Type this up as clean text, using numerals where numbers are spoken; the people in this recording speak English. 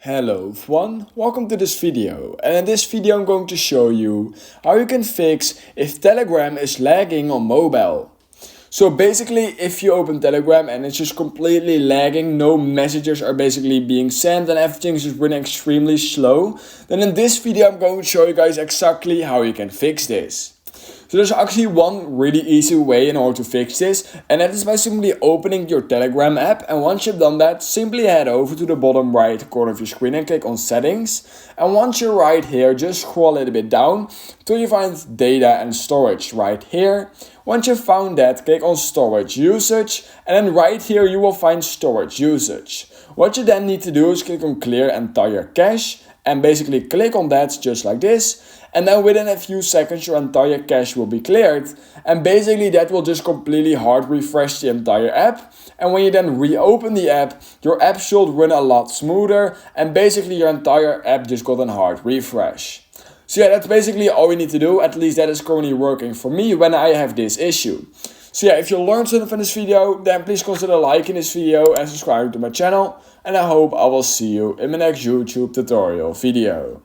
Hello everyone, welcome to this video, and in this video I'm going to show you how you can fix if Telegram is lagging on mobile. So basically, if you open Telegram and it's just completely lagging, no messages are basically being sent and everything is just running extremely slow, then in this video I'm going to show you guys exactly how you can fix this. So there's actually one really easy way in order to fix this, and that is by simply opening your Telegram app, and once you've done that, simply head over to the bottom right corner of your screen and click on settings, and once you're right here, just scroll a little bit down till you find data and storage right here. Once you've found that, click on storage usage, and then right here you will find storage usage. What you then need to do is click on clear entire cache, and basically click on that just like this, and then within a few seconds your entire cache will be cleared, and basically that will just completely hard refresh the entire app, and when you then reopen the app, your app should run a lot smoother, and basically your entire app just got a hard refresh. So yeah, that's basically all we need to do. At least that is currently working for me when I have this issue. So yeah, if you learned something from this video, then please consider liking this video and subscribing to my channel. And I hope I will see you in my next YouTube tutorial video.